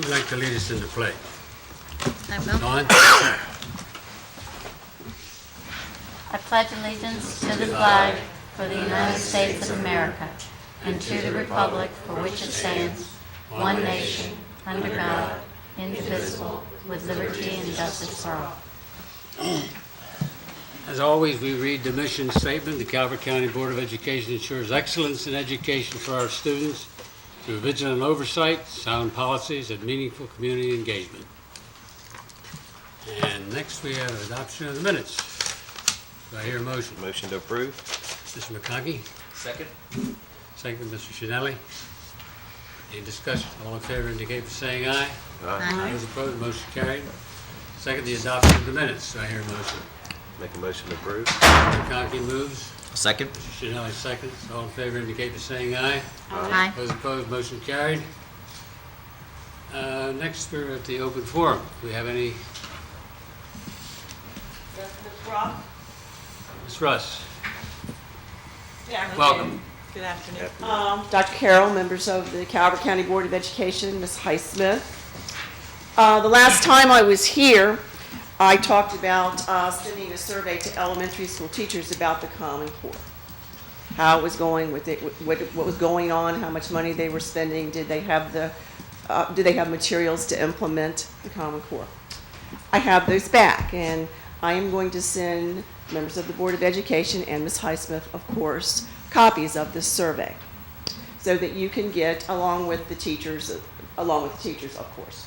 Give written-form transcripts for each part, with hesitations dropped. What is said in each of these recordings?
Who would like to lead us in the pledge? I will. Dawn? I pledge allegiance to the flag for the United States of America and to the republic for which it stands, one nation, under God, indivisible, with liberty and justice for all. As always, we read the mission statement. The Calvert County Board of Education ensures excellence in education for our students through vigilant oversight, sound policies, and meaningful community engagement. And next we have adoption of the minutes. Do I hear a motion? Motion to approve. Mr. McConkey? Second. Second, Mr. Shinelli. Any discussion? All in favor indicate by saying aye. Aye. Those opposed, motion carried. Second, the adoption of the minutes. Do I hear a motion? Make a motion to approve. Mr. McConkey moves. Second. Mr. Shinelli seconds. All in favor indicate by saying aye. Aye. Those opposed, motion carried. Next, we're at the open forum. Do we have any? Ms. Rock? Ms. Russ? Yeah. Welcome. Good afternoon. Dr. Carroll, members of the Calvert County Board of Education, Ms. Highsmith. The last time I was here, I talked about sending a survey to elementary school teachers about the Common Core. How it was going with it, what was going on, how much money they were spending, did they have materials to implement the Common Core? I have those back, and I am going to send members of the Board of Education and Ms. Highsmith, of course, copies of this survey so that you can get along with the teachers, of course.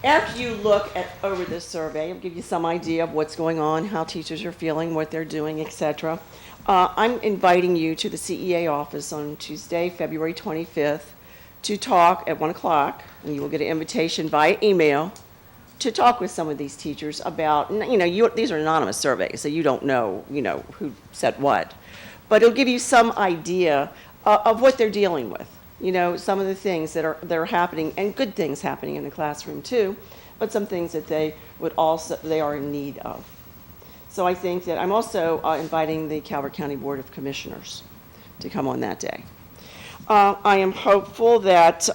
After you look over this survey, it'll give you some idea of what's going on, how teachers are feeling, what they're doing, etc. I'm inviting you to the CEA office on Tuesday, February 25th, to talk at 1 o'clock, and you will get an invitation via email to talk with some of these teachers about, these are anonymous surveys, so you don't know, who said what. But it'll give you some idea of what they're dealing with. Some of the things that are happening, and good things happening in the classroom too, but some things that they are in need of. So I think that I'm also inviting the Calvert County Board of Commissioners to come on that day. I am hopeful that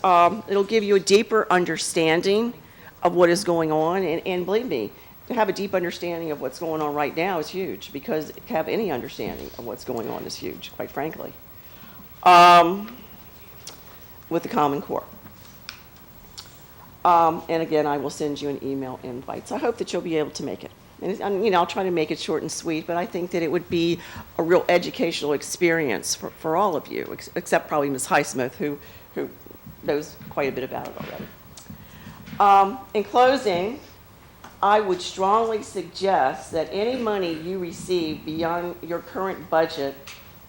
it'll give you a deeper understanding of what is going on, and believe me, to have a deep understanding of what's going on right now is huge, because to have any understanding of what's going on is huge, quite frankly. With the Common Core. And again, I will send you an email invite. So I hope that you'll be able to make it. And I'll try to make it short and sweet, but I think that it would be a real educational experience for all of you, except probably Ms. Highsmith, who knows quite a bit about it already. In closing, I would strongly suggest that any money you receive beyond your current budget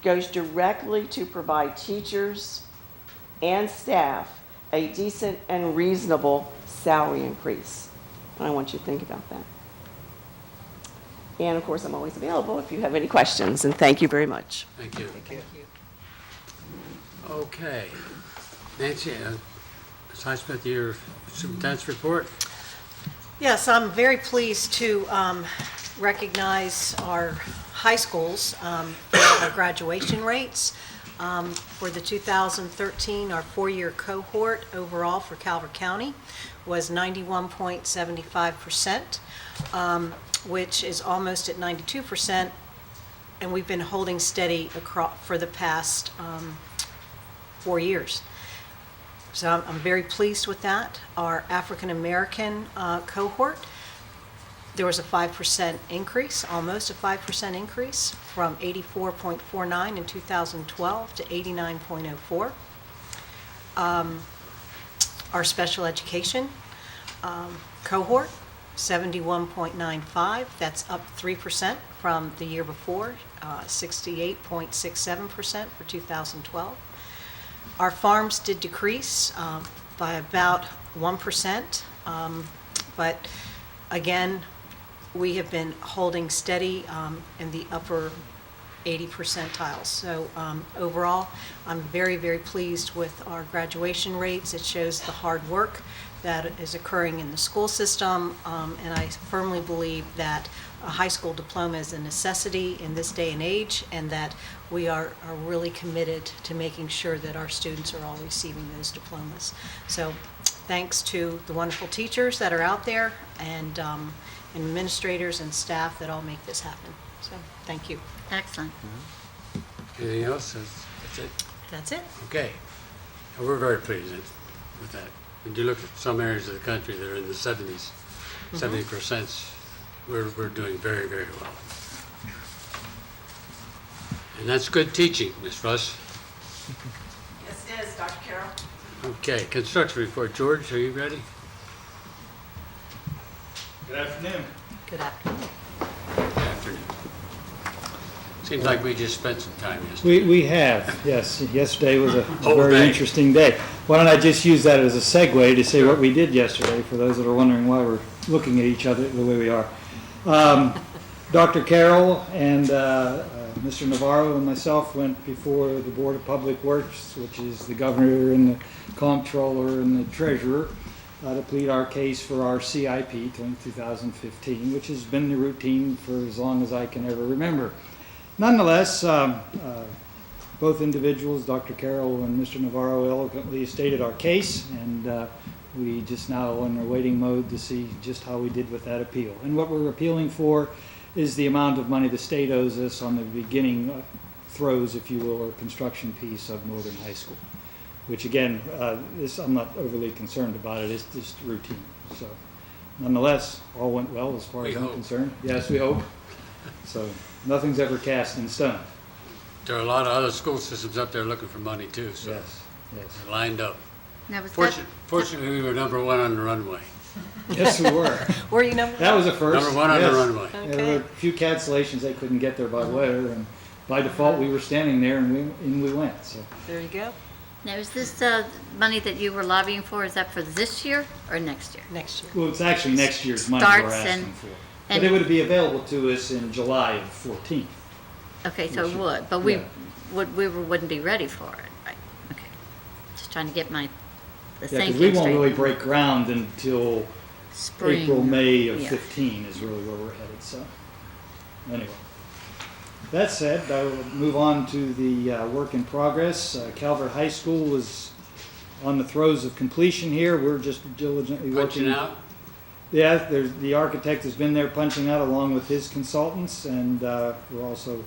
goes directly to provide teachers and staff a decent and reasonable salary increase. And I want you to think about that. And of course, I'm always available if you have any questions, and thank you very much. Thank you. Okay. Nancy, Ms. Highsmith, your superintendent's report? Yes, I'm very pleased to recognize our high schools for our graduation rates. For the 2013, our four-year cohort overall for Calvert County was 91.75%, which is almost at 92%, and we've been holding steady for the past 4 years. So I'm very pleased with that. Our African American cohort, there was a 5% increase, almost a 5% increase, from 84.49 in 2012 to 89.04. Our special education cohort, 71.95. That's up 3% from the year before, 68.67% for 2012. Our farms did decrease by about 1%, but again, we have been holding steady in the upper 80 percentiles. So overall, I'm very, very pleased with our graduation rates. It shows the hard work that is occurring in the school system, and I firmly believe that a high school diploma is a necessity in this day and age, and that we are really committed to making sure that our students are all receiving those diplomas. So thanks to the wonderful teachers that are out there, and administrators and staff that all make this happen. So thank you. Excellent. Anything else? That's it? That's it. Okay. And we're very pleased with that. When you look at some areas of the country that are in the 70s, 70%, we're doing very, very well. And that's good teaching, Ms. Russ. Yes, it is, Dr. Carroll. Okay, construction report. George, are you ready? Good afternoon. Good afternoon. Good afternoon. Seems like we just spent some time yesterday. We have, yes. Yesterday was a Whole very day. interesting day. Why don't I just use that as a segue to say what we did yesterday, for those that are wondering why we're looking at each other the way we are. Dr. Carroll and Mr. Navarro and myself went before the Board of Public Works, which is the governor and the comptroller and the treasurer, to plead our case for our CIP 2015, which has been the routine for as long as I can ever remember. Nonetheless, both individuals, Dr. Carroll and Mr. Navarro, eloquently stated our case, and we just now are in a waiting mode to see just how we did with that appeal. And what we're appealing for is the amount of money the state owes us on the beginning throes, if you will, or construction piece of Northern High School, which again, I'm not overly concerned about it. It's just routine. So nonetheless, all went well as far as I'm concerned. Yes, we hope. So nothing's ever cast in stone. There are a lot of other school systems up there looking for money too, so Yes, yes. they're lined up. Now, was that, Fortunately, we were number one on the runway. Yes, we were. Were you number? That was a first. Number one on the Yes. runway. There were a few cancellations. They couldn't get there by weather, and by default, we were standing there, and we went. So There you go. now, is this money that you were lobbying for, is that for this year or next year? Next year. well, it's actually next year's money we're Starts asking and- for, and- but it would be available to us in July of 14. Okay, so it Yes, would, but we yeah. wouldn't be ready for it, right? Okay. Just trying to get the Yeah, because thinking we won't straight. really break ground until Spring. April, May of Yeah. 15 is really where we're headed. So anyway, that said, I will move on to the work in progress. Calvert High School is on the throes of completion here. We're just diligently Punching working. out. Yeah, the architect has been there punching out along with his consultants, and we're also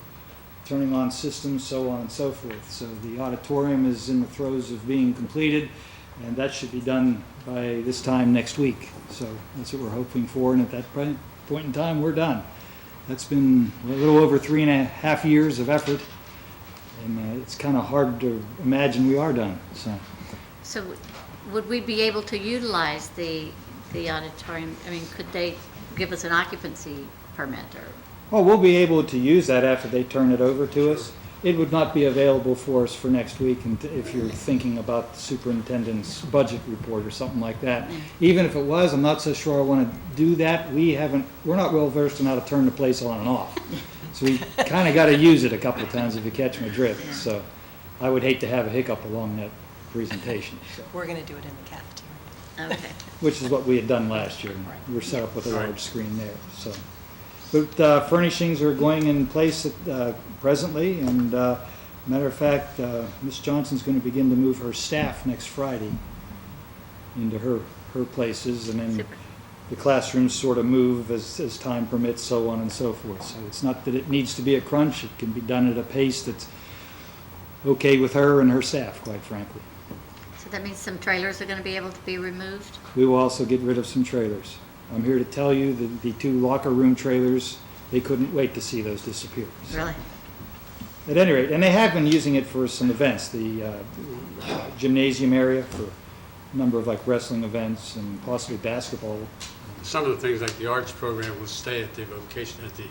turning on systems, so on and so forth. So the auditorium is in the throes of being completed, and that should be done by this time next week. So that's what we're hoping for, and at that point in time, we're done. That's been a little over 3.5 years of effort, and it's kind of hard to imagine we are done. So would we be able to utilize the auditorium? I mean, could they give us an occupancy permit or? Well, we'll be able to use that after they turn it over to us. It would not be available for us for next week, and if you're thinking about the superintendent's budget report or something like that. Even if it was, I'm not so sure I want to do that. We're not well versed in how to turn the place on and off. So we kind of got to use it a couple of times, if you catch my drift. So I would hate to have a hiccup along that presentation, so, We're going to do it in the cafeteria. Okay. which is what we had done last year. We were set up with a large screen there, so. But furnishings are going in place presently, and matter of fact, Ms. Johnson's going to begin to move her staff next Friday into her places, and then Super. the classrooms sort of move as time permits, so on and so forth. So it's not that it needs to be a crunch. It can be done at a pace that's okay with her and her staff, quite frankly. So that means some trailers are going to be able to be removed? We will also get rid of some trailers. I'm here to tell you that the 2 locker room trailers, they couldn't wait to see those disappear. So, Really? at any rate, and they have been using it for some events, the gymnasium area for a number of like wrestling events and possibly basketball. Some of the things like the arts program will stay at the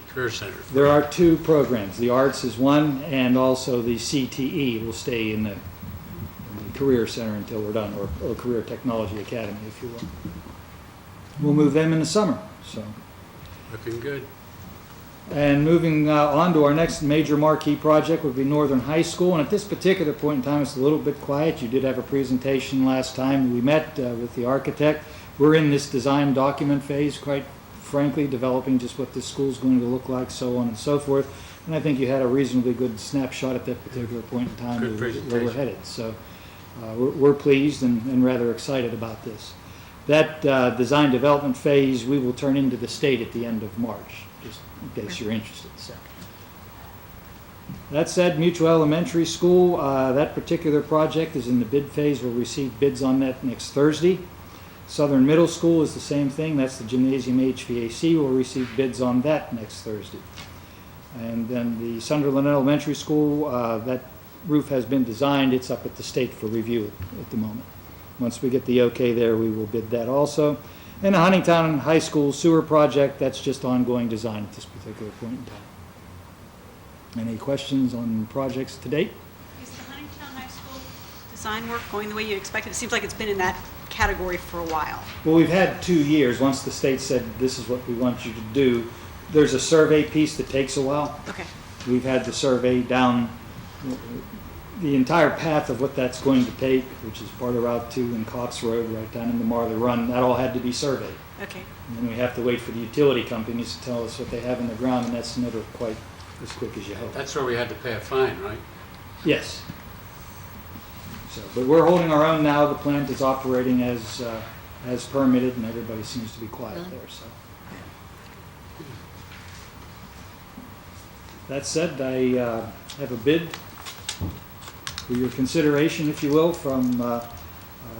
Career Center. There are 2 programs. The arts is one, and also the CTE will stay in the Career Center until we're done, or Career Technology Academy, if you will. We'll move them in the summer, so. Looking good. And moving on to our next major marquee project would be Northern High School. And at this particular point in time, it's a little bit quiet. You did have a presentation last time we met with the architect. We're in this design document phase, quite frankly, developing just what this school's going to look like, so on and so forth. And I think you had a reasonably good snapshot at that particular point in time Good where we're presentation. headed. So we're pleased and rather excited about this. That design development phase, we will turn into the state at the end of March, just in case you're interested. So. That said, Mutual Elementary School, that particular project is in the bid phase. We'll receive bids on that next Thursday. Southern Middle School is the same thing. That's the gymnasium HVAC. We'll receive bids on that next Thursday. And then the Sunderland Elementary School, that roof has been designed. It's up at the state for review at the moment. Once we get the okay there, we will bid that also. And the Huntington High School sewer project, that's just ongoing design at this particular point in time. Any questions on projects to date? Is the Huntington High School design work going the way you expected? It seems like it's been in that category for a while. Well, we've had 2 years. Once the state said, this is what we want you to do, there's a survey piece that takes a while. Okay. We've had the survey down the entire path of what that's going to take, which is part of Route 2 and Cox Road, right down into Marley Run. That all had to be surveyed. Okay. And then we have to wait for the utility companies to tell us what they have in the ground, and that's never quite as quick as you hope. That's where we had to pay a fine, right? Yes. So, but we're holding our own now. The plant is operating as permitted, and everybody seems to be quiet Really? there. So. That said, I have a bid for your consideration, if you will, from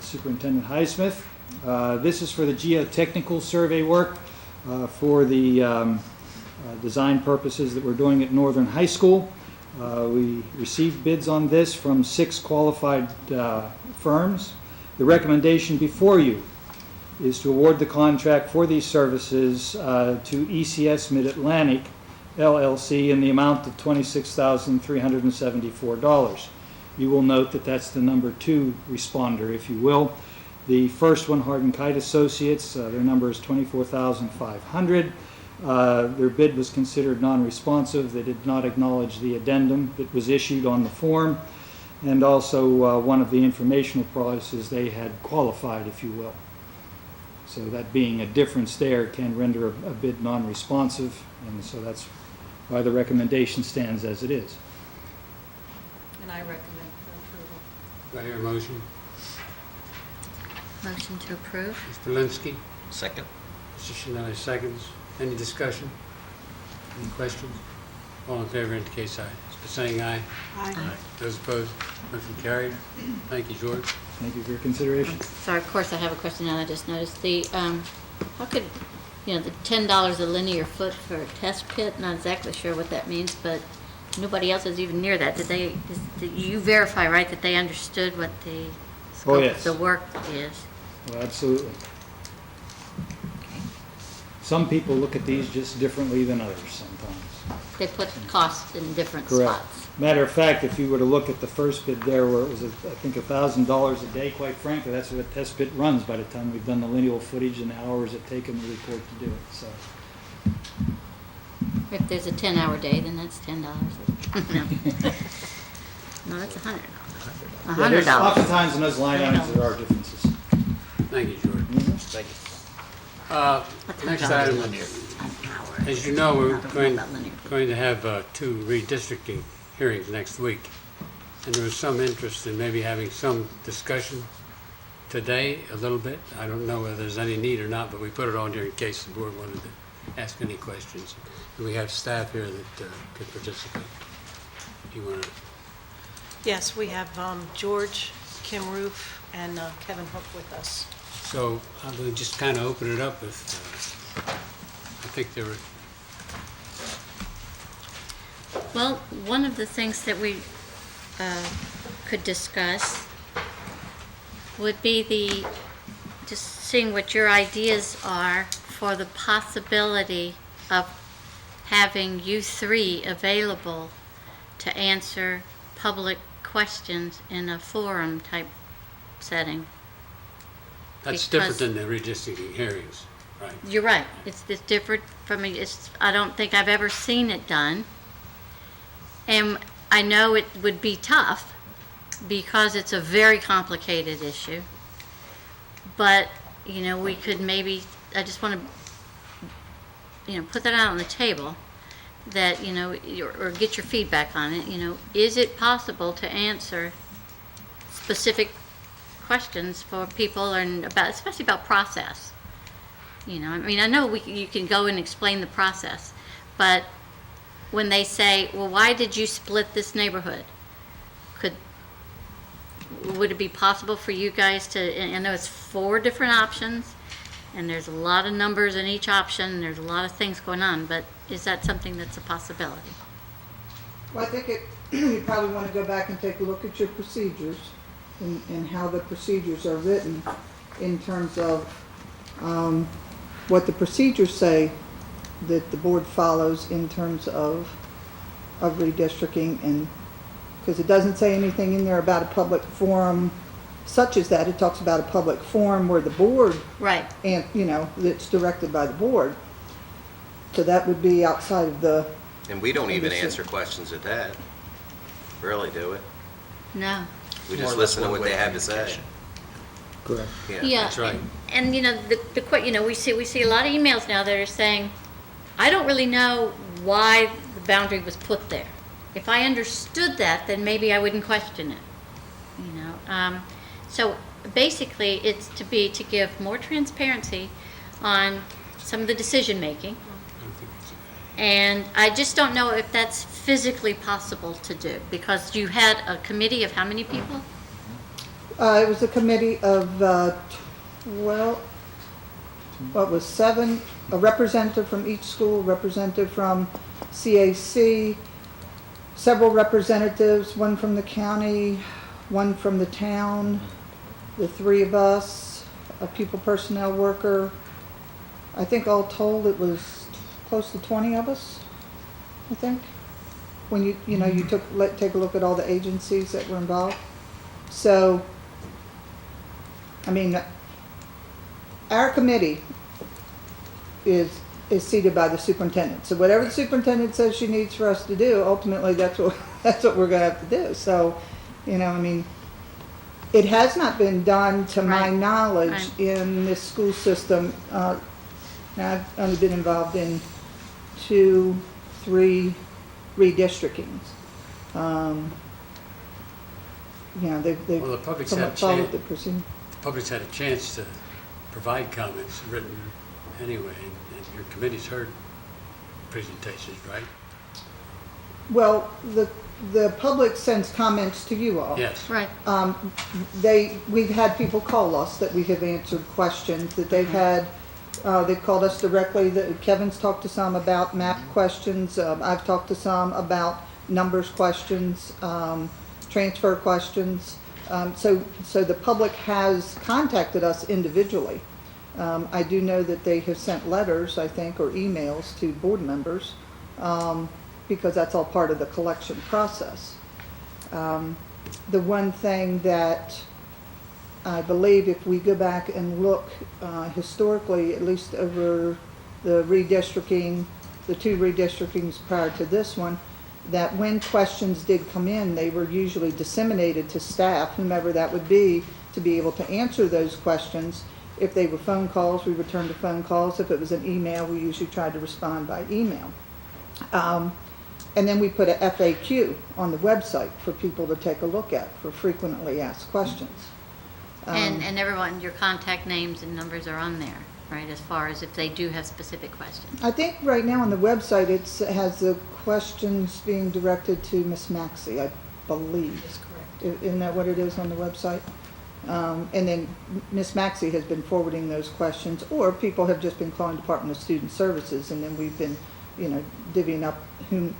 Superintendent Highsmith. This is for the geotechnical survey work for the design purposes that we're doing at Northern High School. We received bids on this from 6 qualified firms. The recommendation before you is to award the contract for these services to ECS Mid-Atlantic LLC in the amount of $26,374. You will note that that's the number 2 responder, if you will. The first one, Hardin Kite Associates, their number is $24,500. Their bid was considered non-responsive. They did not acknowledge the addendum that was issued on the form, and also one of the informational prices they had qualified, if you will. So that being a difference there can render a bid non-responsive, and so that's why the recommendation stands as it is. And I recommend for approval. Do I hear a motion? Motion to approve? Mr. Linsky, Second. Mr. Chanel, seconds. Any discussion? Any questions? All in favor indicate so by saying aye. Aye. Those opposed, motion carried. Thank you, George. Thank you for your consideration. Sorry, of course, I have a question now. I just noticed the, how could, the $10 a linear foot for a test pit, not exactly sure what that means, but nobody else is even near that. Did you verify, right, that they understood what the scope yes. of the work is? Well, absolutely. Some people look at these just differently than others sometimes. They put costs in different Correct. spots. Matter of fact, if you were to look at the first bid there where it was, I think, $1,000 a day, quite frankly, that's what a test pit runs by the time we've done the lineal footage and the hours it taken the report to do it, so. If there's a 10-hour day, then that's $10. No, that's $100. Yeah, there's $100. oftentimes in those line items there are differences. Thank you, George. Thank you. Next item, as you know, we're going to have 2 redistricting hearings next week. And there was some interest in maybe having some discussion today, a little bit. I don't know whether there's any need or not, but we put it on here in case the board wanted to ask any questions. And we have staff here that could participate. You want to? Yes, we have George, Kim Roof, and Kevin Hook with us. So I'm going to just kind of open it up if, I think there were, Well, one of the things that we could discuss would be just seeing what your ideas are for the possibility of having you 3 available to answer public questions in a forum type setting. that's Because- different than the redistricting hearings, Right. You're right. It's different from, I don't think I've ever seen it done. And I know it would be tough because it's a very complicated issue. But, we could maybe, I just want to, put that out on the table that, or get your feedback on it, is it possible to answer specific questions for people and especially about process? I know you can go and explain the process, but when they say, well, why did you split this neighborhood? Would it be possible for you guys to, I know it's 4 different options, and there's a lot of numbers in each option, and there's a lot of things going on, but is that something that's a possibility? Well, I think you probably want to go back and take a look at your procedures and how the procedures are written in terms of what the procedures say that the board follows in terms of redistricting, and because it doesn't say anything in there about a public forum such as that. It talks about a public forum where the board, Right. and that's directed by the board. So that would be outside of the, And we don't even Understood. answer questions at that. Really, do it? No. We just listen to what they have to say. Correct. Yeah. That's right. And we see a lot of emails now that are saying, I don't really know why the boundary was put there. If I understood that, then maybe I wouldn't question it. So basically, it's to give more transparency on some of the decision making. And I just don't know if that's physically possible to do, because you had a committee of how many people? it was a committee of 7, a representative from each school, representative from CAC, several representatives, one from the county, one from the town, the 3 of us, a people personnel worker. I think all told it was close to 20 of us, I think. When you take a look at all the agencies that were involved. So, our committee is seated by the superintendent. So whatever the superintendent says she needs for us to do, ultimately that's what we're going to have to do. So, it has not been done, to my Right. knowledge, Right. in this school system. Now, I've only been involved in 2, 3 redistrictings. They've Well, the public's somewhat had followed chance. the procedure. The public's had a chance to provide comments written anyway, and your committee's heard presentations, right? Well, the public sends comments to you all. Yes. Right. We've had people call us that we have answered questions that they've had. They've called us directly. Kevin's talked to some about map questions. I've talked to some about numbers questions, transfer questions. So the public has contacted us individually. I do know that they have sent letters, I think, or emails to board members, because that's all part of the collection process. The one thing that I believe, if we go back and look historically, at least over the redistricting, the 2 redistrictings prior to this one, that when questions did come in, they were usually disseminated to staff, whomever that would be able to answer those questions. If they were phone calls, we returned to phone calls. If it was an email, we usually tried to respond by email. And then we put a FAQ on the website for people to take a look at for frequently asked questions. And everyone, your contact names and numbers are on there, right, as far as if they do have specific questions. I think right now on the website, it has the questions being directed to Miss Maxey, I believe. That's correct. Isn't that what it is on the website? And then Miss Maxey has been forwarding those questions, or people have just been calling Department of Student Services, and then we've been, divvying up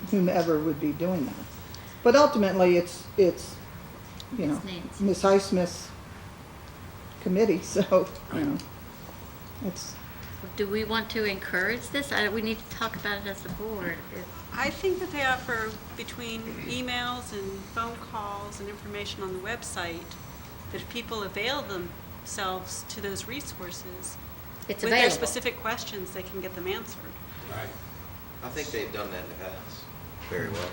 whomever would be doing that. But ultimately, it's Names. Miss Highsmith's committee, so, it's, Do we want to encourage this? We need to talk about it as a board. I think that they offer, between emails and phone calls and information on the website, that if people avail themselves to those resources, It's with their available. specific questions, they can get them answered. Right. I think they've done that in the past very well.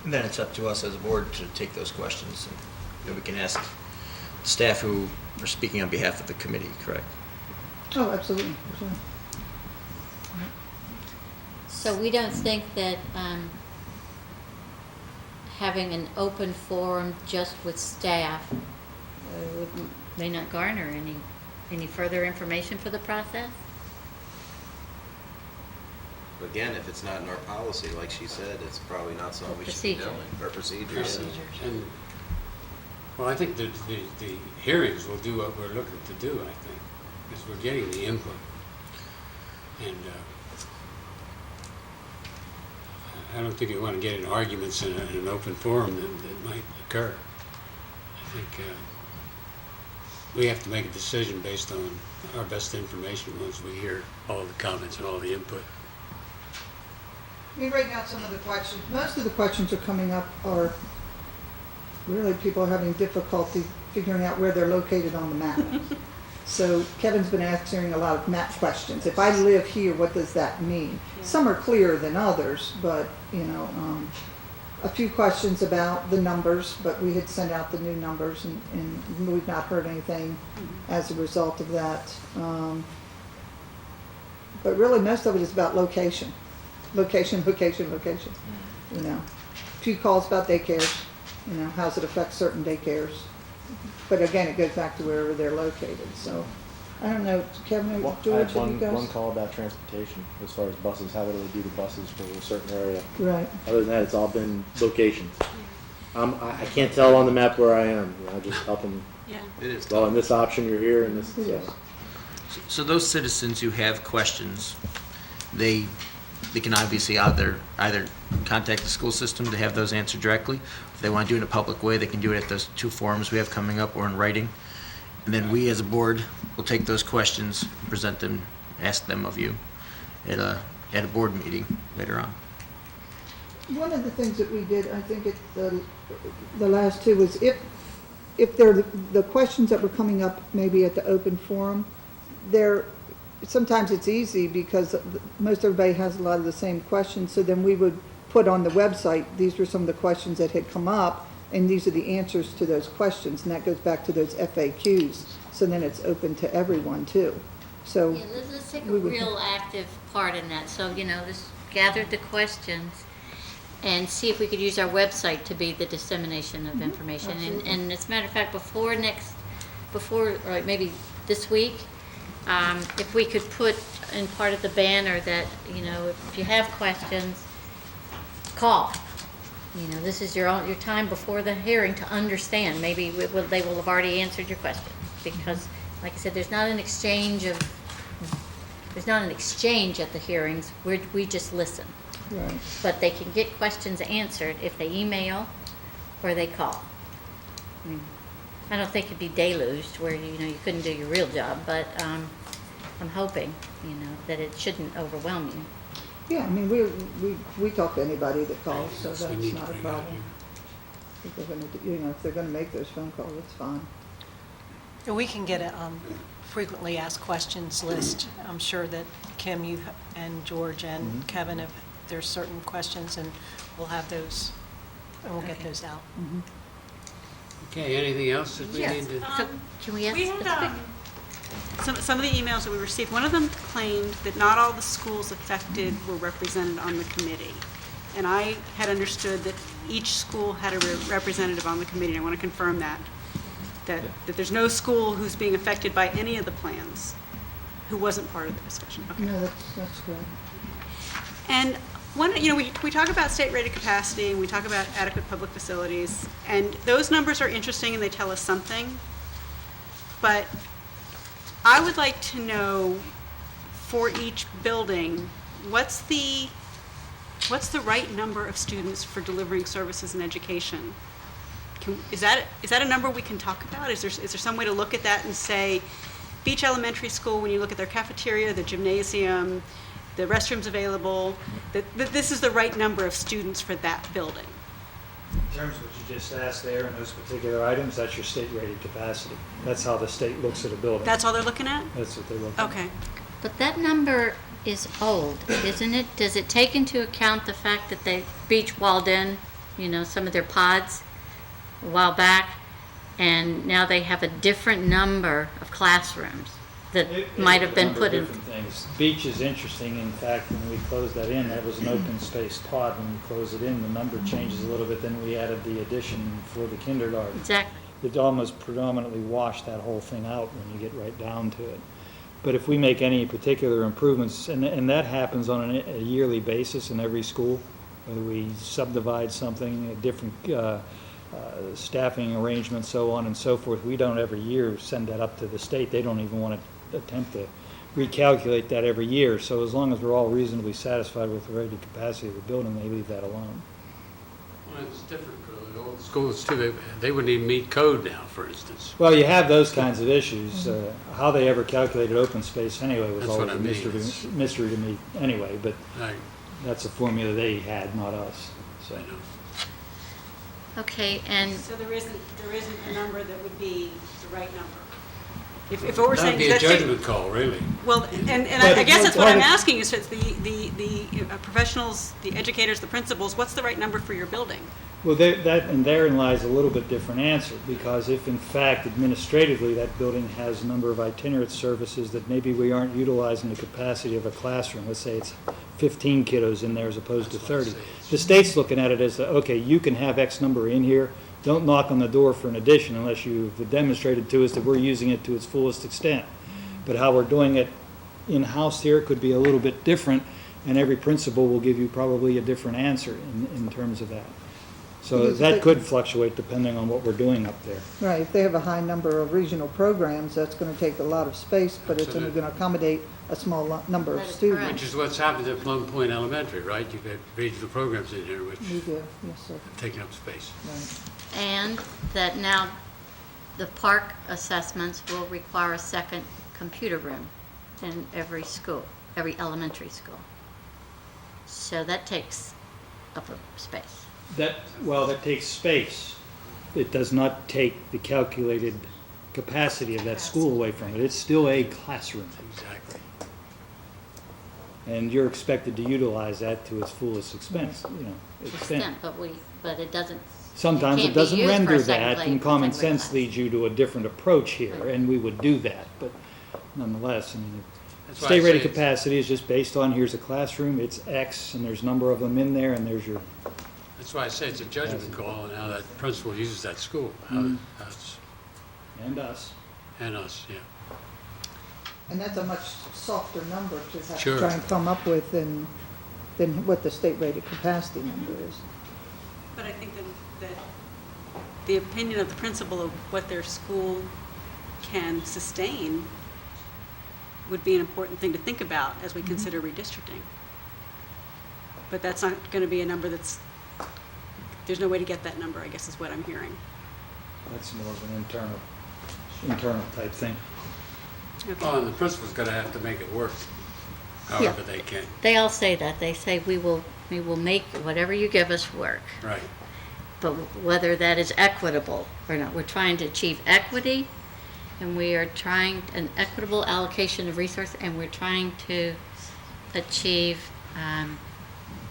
And then it's up to us as a board to take those questions, and you know, we can ask staff who are speaking on behalf of the committee, correct? Oh, absolutely, sure. So we don't think that having an open forum just with staff may not garner any further information for the process? Again, if it's not in our policy, like she said, it's probably not something we should be Procedure. doing. Or procedures. And, well, I think the hearings will do what we're looking to do, I think, because we're getting the input. And I don't think we want to get in arguments in an open forum that might occur. I think we have to make a decision based on our best information once we hear all the comments and all the input. I mean, right now, some of the questions, most of the questions are coming up are really people are having difficulty figuring out where they're located on the map. So Kevin's been answering a lot of map questions. If I live here, what does that mean? Yeah. Some are clearer than others, but, you know, a few questions about the numbers, but we had sent out the new numbers and we've not heard anything as a result of that. But really, most of it is about location. Location, location, location, you know. A few calls about daycares, you know, how's it affect certain daycares. But again, it goes back to wherever they're located, so, I don't know, Kevin or Well, I George, had have you one guys? call about transportation as far as buses, how do they do the buses for a certain area? Right, Other than that, it's all been locations. I can't tell on the map where I am, you know, I just help them, Yeah. It is well, tough. in this option, you're here, and this, Yes. So those citizens who have questions, they can obviously either contact the school system to have those answered directly. If they want to do it in a public way, they can do it at those two forums we have coming up or in writing. And then we as a board will take those questions, present them, ask them of you at a board meeting later on. one of the things that we did, I think at the last two, was if they're the questions that were coming up maybe at the open forum, sometimes it's easy because most everybody has a lot of the same questions, so then we would put on the website, these were some of the questions that had come up, and these are the answers to those questions, and that goes back to those FAQs, so then it's open to everyone too. So, Yeah, let's take a we would- real active part in that. So, you know, just gather the questions and see if we could use our website to be the dissemination of information. absolutely. And as a matter of fact, before or like maybe this week, if we could put in part of the banner that, you know, if you have questions, call. You know, this is your time before the hearing to understand. Maybe they will have already answered your question. Because, like I said, there's not an exchange at the hearings. We just listen. right. But they can get questions answered if they email or they call. I mean, I don't think it'd be deluged where, you know, you couldn't do your real job, but I'm hoping, you know, that it shouldn't overwhelm you. Yeah, I mean, we talk to anybody that calls, so Yes, we that's need to not a bring that problem. in. If they're gonna, you know, if they're gonna make those phone calls, it's fine. And we can get a frequently asked questions list. I'm sure that Kim, you and George and Kevin, if there's certain questions, and we'll have those, and we'll get those out. Okay, anything else that we Yes. need to? So can we ask We had, specific? some of the emails that we received, one of them claimed that not all the schools affected were represented on the committee. And I had understood that each school had a representative on the committee. I want to confirm that there's no school who's being affected by any of the plans who wasn't part of the discussion. Okay. No, that's good. And you know, we talk about state-rated capacity, and we talk about adequate public facilities, and those numbers are interesting and they tell us something. But I would like to know for each building, what's the right number of students for delivering services and education? Is that a number we can talk about? Is there some way to look at that and say, Beach Elementary School, when you look at their cafeteria, the gymnasium, the restrooms available, that this is the right number of students for that building? In terms of what you just asked there and those particular items, that's your state-rated capacity. That's how the state looks at a building. That's all they're looking at? That's what they look at. Okay. But that number is old, isn't it? Does it take into account the fact that they beach walled in, some of their pods a while back, and now they have a different number of classrooms that might have been put in? Different things. Beach is interesting. In fact, when we closed that in, that was an open space pod. When we closed it in, the number changes a little bit. Then we added the addition for the kindergarten. Exactly. It almost predominantly washed that whole thing out when you get right down to it. But if we make any particular improvements, and that happens on a yearly basis in every school, whether we subdivide something, a different staffing arrangements, so on and so forth, we don't every year send that up to the state. They don't even want to attempt to recalculate that every year. So as long as we're all reasonably satisfied with the rated capacity of the building, they leave that alone. Well, it's different for the old schools too. They wouldn't even meet code now, for instance. Well, you have those kinds of issues. How they ever calculated open space anyway was That's what always I a mean. mystery to me anyway, but Right, that's a formula they had, not us. So. I know. Okay, and So there isn't a number that would be the right number? If what we're That saying would be a is judgment call, really. Well, and But I guess that's what part I'm of- asking is, the professionals, the educators, the principals, what's the right number for your building? Well, and therein lies a little bit different answer, because if in fact administratively that building has a number of itinerant services that maybe we aren't utilizing the capacity of a classroom, let's say it's 15 kiddos in there as opposed to That's what I'm 30. saying. The state's looking at it as, okay, you can have X number in here, don't knock on the door for an addition unless you've demonstrated to us that we're using it to its fullest extent. But how we're doing it in-house here could be a little bit different, and every principal will give you probably a different answer in terms of that. So Because that they- could fluctuate depending on what we're doing up there. Right, if they have a high number of regional programs, that's gonna take a lot of space, but it's only Absolutely. gonna accommodate a small number of That is students. correct. Which is what's happened at Plum Point Elementary, right? You've got regional programs in here which We do, yes, sir, have taken up space. right. and that now the park assessments will require a second computer room in every school, every elementary school. So that takes up a space. That takes space. It does not take the calculated capacity of that school away from it. It's still a classroom. Exactly. And you're expected to utilize that to its fullest expense, extent. But it doesn't. Sometimes can't it be doesn't used for render a second that, grade- and common second grade sense class. leads you to a different approach here, and we would do that, but nonetheless, That's why I state rated say it's- capacity is just based on, here's a classroom, it's X, and there's a number of them in there, and there's your, That's why I say it's a judgment call on how that principal uses that school, us, and us. and us, yeah. And that's a much softer number to have Sure. to try and come up with than what the state rated capacity number is. But I think that the opinion of the principal of what their school can sustain would be an important thing to think about as we consider redistricting. But that's not going to be a number there's no way to get that number, I guess is what I'm hearing. That's more of an internal type thing. Okay. Well, and the principal's gonna have to make it work, however they can, They all say that. They say we will make whatever you give us work. right. But whether that is equitable or not, we're trying to achieve equity, and we are trying an equitable allocation of resource, and we're trying to achieve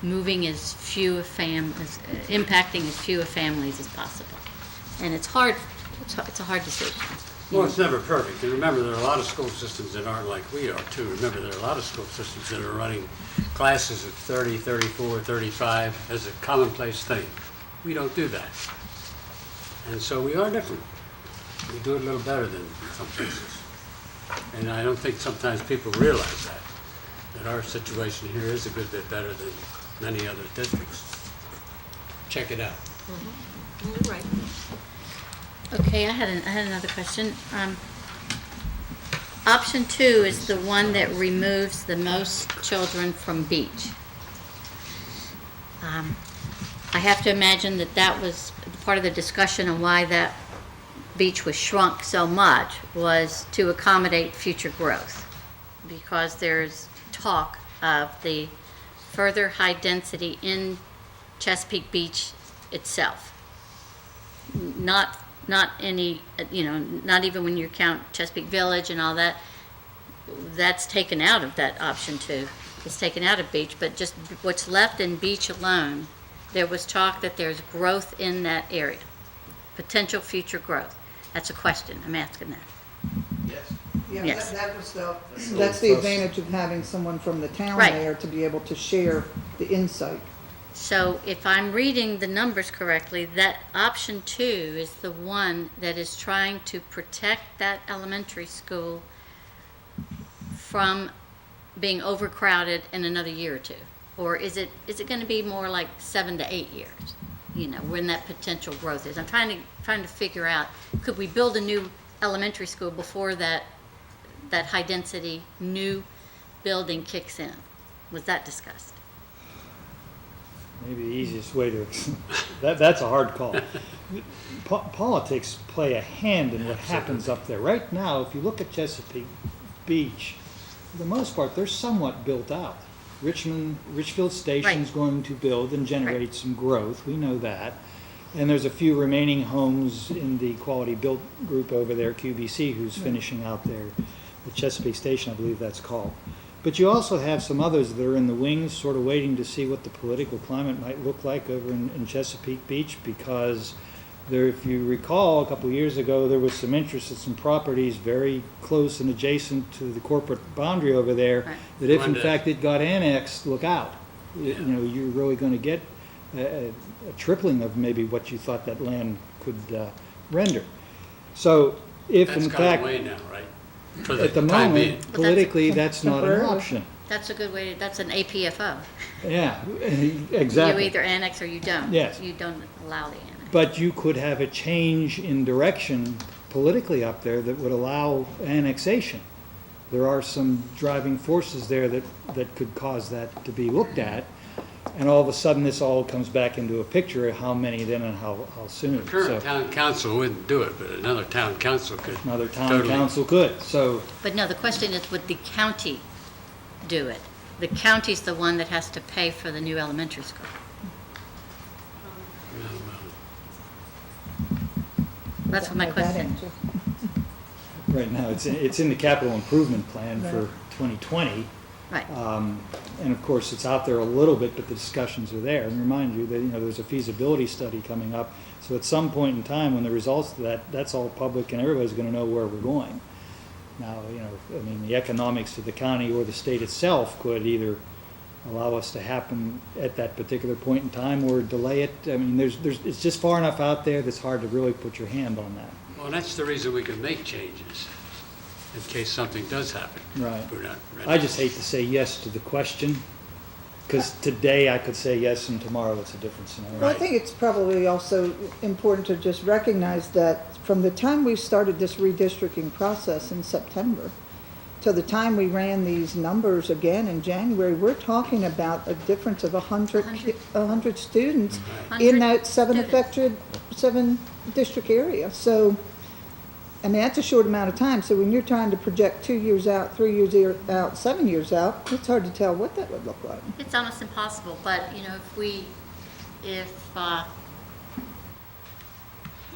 moving as few impacting as few families as possible. And it's hard. It's a hard decision. Well, it's never perfect, and remember, there are a lot of school systems that aren't like we are, too. Remember, there are a lot of school systems that are running classes of 30, 34, 35 as a commonplace thing. We don't do that. And so we are different. We do it a little better than some places. And I don't think sometimes people realize that our situation here is a good bit better than many other districts. Check it out. You're right. Okay, I had another question. Option 2 is the one that removes the most children from beach. I have to imagine that was part of the discussion on why that beach was shrunk so much was to accommodate future growth, because there's talk of the further high density in Chesapeake Beach itself. Not any, not even when you count Chesapeake Village and all that, that's taken out of that option 2. It's taken out of Beach, but just what's left in Beach alone, there was talk that there's growth in that area, potential future growth. That's a question, I'm asking that. Yes. Yeah, Yes. that's the advantage of having someone from the town Right. there to be able to share the insight. So if I'm reading the numbers correctly, that option 2 is the one that is trying to protect that elementary school from being overcrowded in another year or 2? Or is it going to be more like 7 to 8 years? When that potential growth is. I'm trying to figure out, could we build a new elementary school before that high density new building kicks in? Was that discussed? Maybe the easiest way to, that's a hard call. Politics play a hand in what happens up there. Right now, if you look at Chesapeake Beach, for the most part, they're somewhat built out. Richfield Station's Right. going to build and generate Right. some growth, we know that. And there's a few remaining homes in the Quality Built group over there, QBC, who's finishing out there, the Chesapeake Station, I believe that's called. But you also have some others that are in the wings, sort of waiting to see what the political climate might look like over in Chesapeake Beach, because there, if you recall, a couple of years ago, there was some interest in some properties very close and adjacent to the corporate boundary over there, Right. that if in Wondered. fact it got annexed, look out. You're really going to get a tripling of maybe what you thought that land could render. So if That's in gone fact, away now, right? For at the time moment, being. politically, that's not an Temporarily. option. That's a good way that's an APFO. Yeah, You exactly. either annex or you don't. Yes. You don't allow the annex. But you could have a change in direction politically up there that would allow annexation. There are some driving forces there that could cause that to be looked at. And all of a sudden, this all comes back into a picture of how many then and how soon. Current So town council wouldn't do it, but another town council could. another town Totally. council could. So But no, the question is, would the county do it? The county's the one that has to pay for the new elementary school. That's what my Don't know that question. answer. right now, it's in the capital improvement plan for 2020. Right. And of course, it's out there a little bit, but the discussions are there. And remind you that, there's a feasibility study coming up. So at some point in time, when the results of that's all public and everybody's gonna know where we're going. Now, the economics of the county or the state itself could either allow us to happen at that particular point in time or delay it. It's just far enough out there that's hard to really put your hand on that. Well, that's the reason we can make changes, in case something does happen. Right. We're not ready. I just hate to say yes to the question, because today I could say yes and tomorrow it's a different scenario. Well, I think it's probably also important to just recognize that from the time we started this redistricting process in September to the time we ran these numbers again in January, we're talking about a difference of 100 students in 100 that students. seven district area. So, that's a short amount of time. So when you're trying to project 2 years out, 3 years out, 7 years out, it's hard to tell what that would look like. It's almost impossible, but,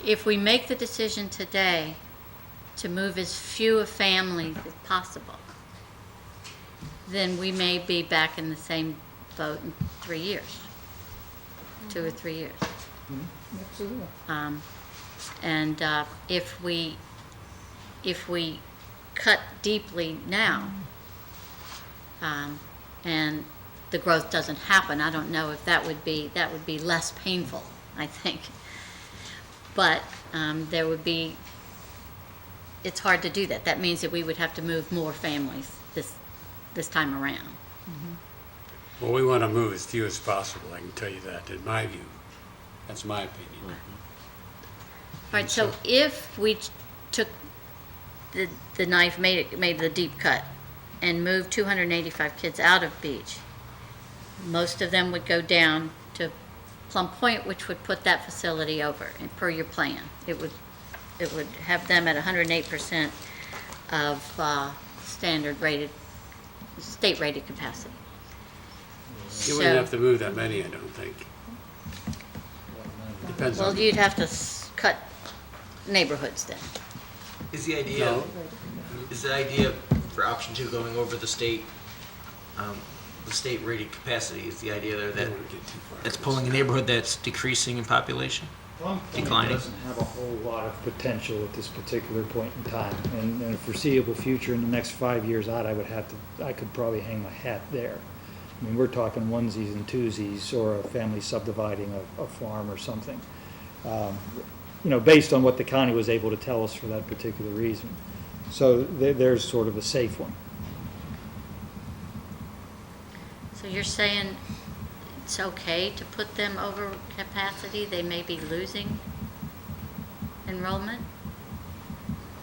if we make the decision today to move as few of families as possible, then we may be back in the same boat in 3 years, 2 or 3 years. Absolutely. And if we cut deeply now, and the growth doesn't happen, I don't know if that would be less painful, I think. But it's hard to do that. That means that we would have to move more families this time around. Well, we want to move as few as possible, I can tell you that, in my view. That's my opinion. Right, so if we took the knife, made the deep cut, and moved 285 kids out of Beach, most of them would go down to Plum Point, which would put that facility over, and per your plan. It would have them at 108% of state-rated capacity. You wouldn't have to move that many, I don't think. Depends Well, on, you'd have to cut neighborhoods then. Is the idea, No. is the idea for option two going over the state rated capacity, is the idea there I that don't wanna get too far. it's pulling a neighborhood that's decreasing in population? Plum Point Declining. doesn't have a whole lot of potential at this particular point in time. And in a foreseeable future, in the next 5 years out, I could probably hang my hat there. I mean, we're talking onesies and twosies, or a family subdividing a farm or something. Based on what the county was able to tell us for that particular reason. So there's sort of a safe one. So you're saying it's okay to put them over capacity? They may be losing enrollment?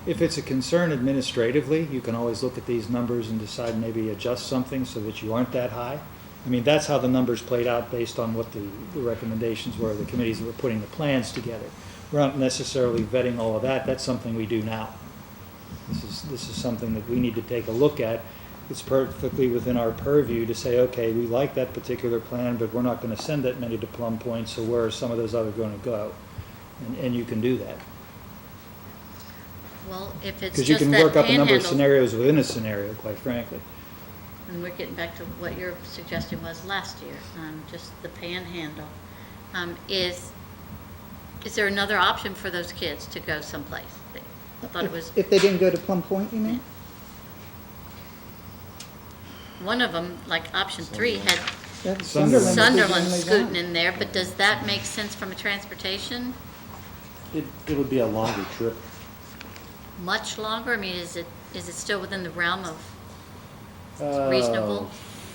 If it's a concern administratively, you can always look at these numbers and decide maybe adjust something so that you aren't that high. I mean, that's how the numbers played out based on what the recommendations were, the committees that were putting the plans together. We're not necessarily vetting all of that. That's something we do now. This is something that we need to take a look at. It's perfectly within our purview to say, okay, we like that particular plan, but we're not going to send that many to Plum Point, so where are some of those others going to go? And you can do that. Well, if it's Because you just can that work up a number of panhandle, scenarios within a scenario, quite frankly. and we're getting back to what your suggestion was last year, just the panhandle, is there another option for those kids to go someplace? I thought it was, If they didn't go to Plum Point, you mean? one of them, like option 3, had That's Sunderland. is the Sunderland only scooting one. in there, but does that make sense from a transportation? It would be a longer trip. Much longer? I mean, is it still within the realm of Uh, reasonable?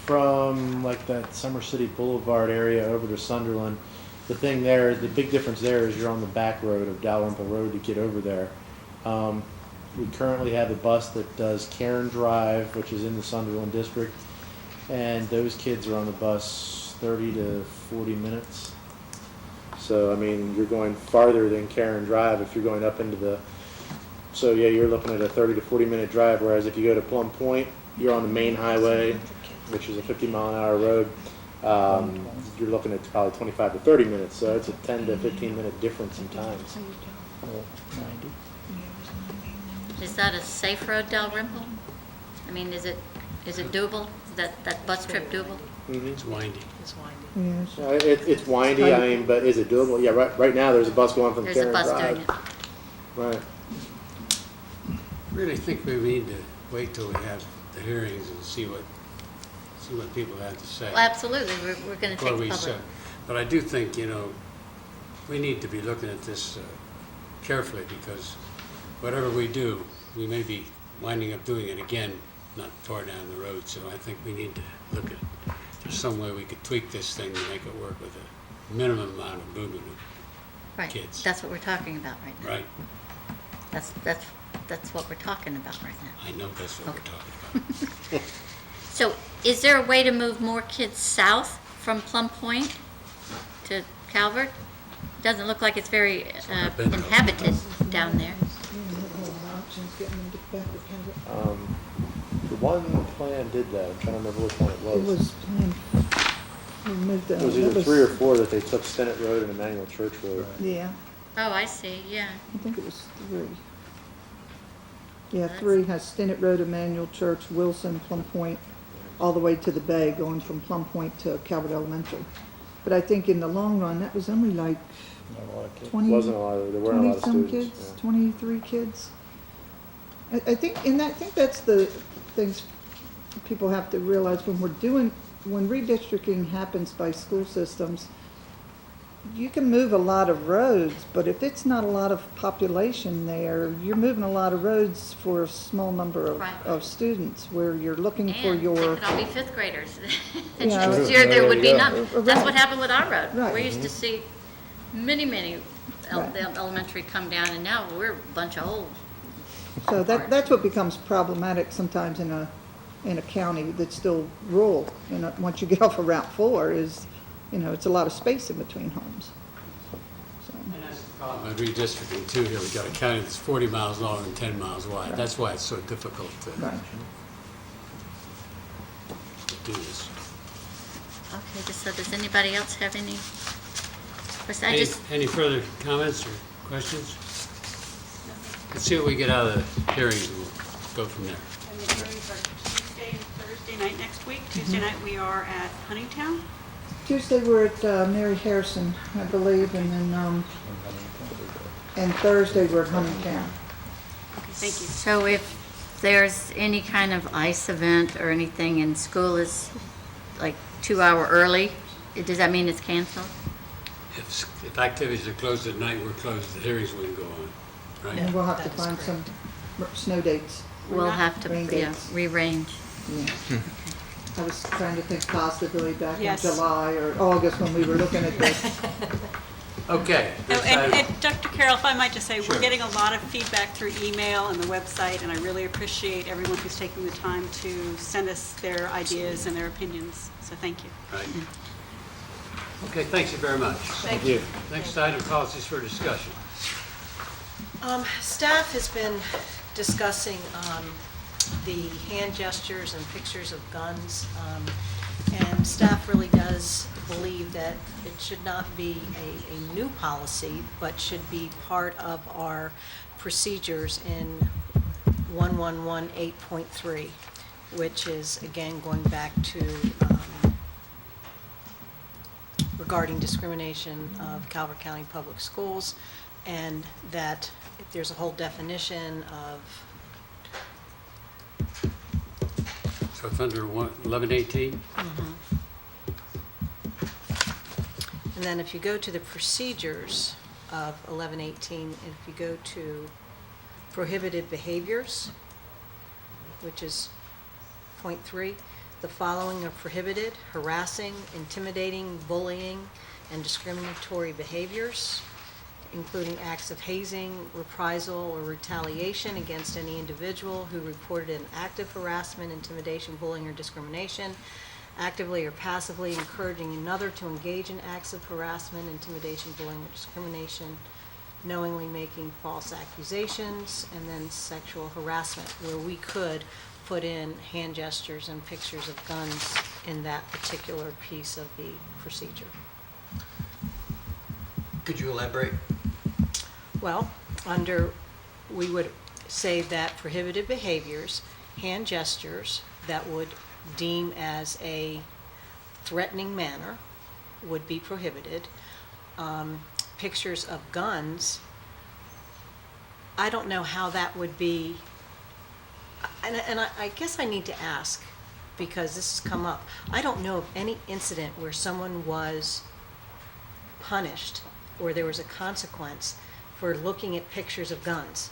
From like that Summer City Boulevard area over to Sunderland. The thing there, the big difference there is you're on the back road of Dalrymple Road to get over there. We currently have a bus that does Cairn Drive, which is in the Sunderland district, and those kids are on the bus 30 to 40 minutes. So, I mean, you're going farther than Cairn Drive if you're going up into the, so yeah, you're looking at a 30 to 40 minute drive, whereas if you go to Plum Point, you're on the main highway, which is a 50-mile-an-hour road. You're looking at probably 25 to 30 minutes, so it's a 10 to 15 minute difference in times. 90. Is that a safe road, Dalrymple? I mean, is it doable? Is that bus trip doable? It's windy. It's winding. Yes. It's windy, I mean, but is it doable? Yeah, right now there's a bus going from There's a Cairn bus Drive. doing it. Right. Really think we need to wait till we have the hearings and see what people have to say. Well, absolutely, we're going to before take we public. set. But I do think, we need to be looking at this carefully, because whatever we do, we may be winding up doing it again, not far down the road. So I think we need to look at, there's some way we could tweak this thing to make it work with a minimum amount of movement Right, kids. that's what we're talking about right now. Right? That's what we're talking about right now. I know that's what we're talking about. So is there a way to move more kids south from Plum Point to Calvert? Doesn't look like it's very inhabited down there. Options getting them to back to Calvert. The one plan did that. I'm trying to remember which one it It was. was planned, we moved It was either 3 or 4 that they took Stinnett Road and Emmanuel Church Road. Yeah, Oh, I see, yeah. I think it was 3. Yeah, That's- 3 has Stinnett Road, Emmanuel Church, Wilson, Plum Point, all the way to the bay, going from Plum Point to Calvert Elementary. But I think in the long run, that was only like Not a lot of kids. 20, Wasn't a lot of, there weren't a lot of 20-some students. kids, yeah. 23 kids. I think that's the things people have to realize when redistricting happens by school systems, you can move a lot of roads, but if it's not a lot of population there, you're moving a lot of roads for a small number Right. of students, where you're looking for And they your, could all be fifth graders. And Yeah. next year, there There would you be go. none. Right. That's what happened with our road. Right. We used to see many Right. elementary come down, and now we're a bunch of old. so that's what becomes problematic sometimes in a county that's still rural. Once you get off of Route 4 is, it's a lot of space in between homes. So, And that's the problem with redistricting too. Here, we got a county that's 40 miles long and 10 miles wide. That's why it's so difficult to right. do this. Okay, so does anybody else have any Listen, I just, Any further comments or questions? Let's see what we get out of the hearings, and we'll go from there. And the hearings are Tuesday and Thursday night next week. Tuesday night, we are at Huntingtown. Tuesday, we're at Mary Harrison, I believe, and then, and Thursday, we're at Huntingtown. Okay, thank you. so if there's any kind of ice event or anything and school is like 2 hour early, does that mean it's canceled? If activities are closed at night, we're closed, the hearings wouldn't go on, right? And we'll have to That is find correct. some snow dates. We'll have to, Rain yeah, dates. rearrange. Yeah. I was trying to think possibly back in Yes. July or August when we were looking at this. Okay. Oh, next item. and Dr. Carroll, if I might just say, Sure. we're getting a lot of feedback through email and the website, and I really appreciate everyone who's taking the time to send us their ideas and their opinions. So thank you. Right. Okay, thank you very much. Thank you. Next item, policies for discussion. Staff has been discussing the hand gestures and pictures of guns, and staff really does believe that it should not be a new policy, but should be part of our procedures in 1118.3, which is, again, going back to regarding discrimination of Calvert County Public Schools, and that there's a whole definition of, So it's under 1118? and then if you go to the procedures of 1118, if you go to prohibited behaviors, which is point 3, the following are prohibited: harassing, intimidating, bullying, and discriminatory behaviors, including acts of hazing, reprisal, or retaliation against any individual who reported an act of harassment, intimidation, bullying, or discrimination, actively or passively encouraging another to engage in acts of harassment, intimidation, bullying, or discrimination, knowingly making false accusations, and then sexual harassment, where we could put in hand gestures and pictures of guns in that particular piece of the procedure. Could you elaborate? Well, we would say that prohibited behaviors, hand gestures that would deem as a threatening manner would be prohibited. Pictures of guns, I don't know how that would be, and I guess I need to ask, because this has come up. I don't know of any incident where someone was punished or there was a consequence for looking at pictures of guns.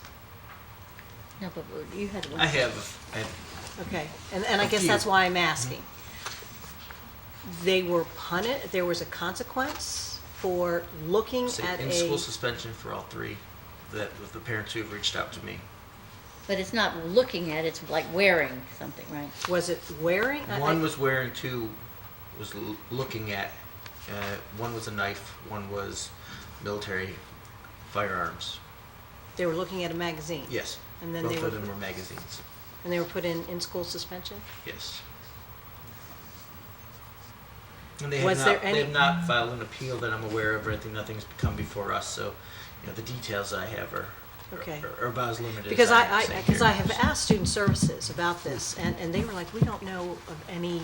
No, but you had one. I have Okay, and I A guess few. that's why I'm asking. They were punished, there was a consequence for looking at in-school a, suspension for all three, that with the parents who have reached out to me. But it's not looking at, it's like wearing something, right? was it wearing? One was wearing, two was looking at. One was a knife, one was military firearms. They were looking at a magazine? Yes. And then both they of were, them were magazines. and they were put in school suspension? Yes. And they Was have there not. any- They have not filed an appeal that I'm aware of. Or anything. Nothing's come before us. So, the details I have are Okay. are about as limited. Because as I say because here. I have asked student services about this, and they were like, we don't know of any,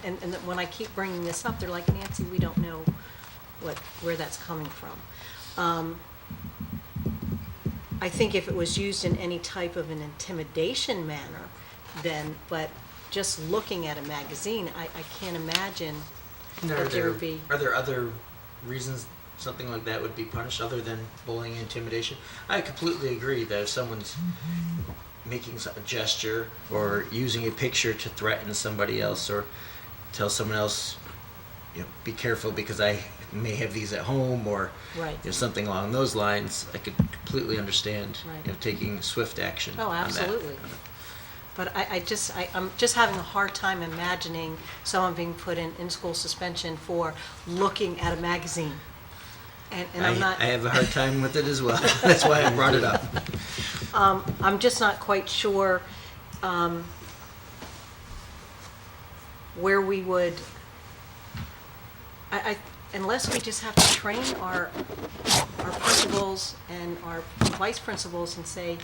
and when I keep bringing this up, they're like, Nancy, we don't know where that's coming from. I think if it was used in any type of an intimidation manner, then, but just looking at a magazine, I can't imagine And that there would be. Are there other reasons something like that would be punished other than bullying and intimidation? I completely agree that if someone's making a gesture or using a picture to threaten somebody else or tell someone else, be careful because I may have these at home or Right. something along those lines, I could completely understand Right. Taking swift action. Oh, on that. absolutely. But I'm just having a hard time imagining someone being put in school suspension for looking at a magazine. And I'm not, I have a hard time with it as well. That's why I brought it up. I'm just not quite sure where we would, unless we just have to train our principals and our vice principals and say,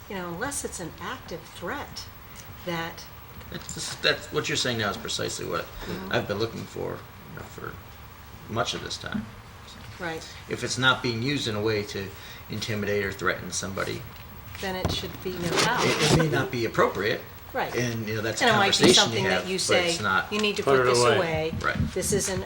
you know, unless it's an active threat, that, That's what you're saying now is precisely what I've been looking for much of this time. right, If it's not being used in a way to intimidate or threaten somebody, then it should be no how. it may not be appropriate. Right. And, you know, that's a And it might be conversation something you have, that you but say, it's not. you need to Put put it this away. away. Right. This isn't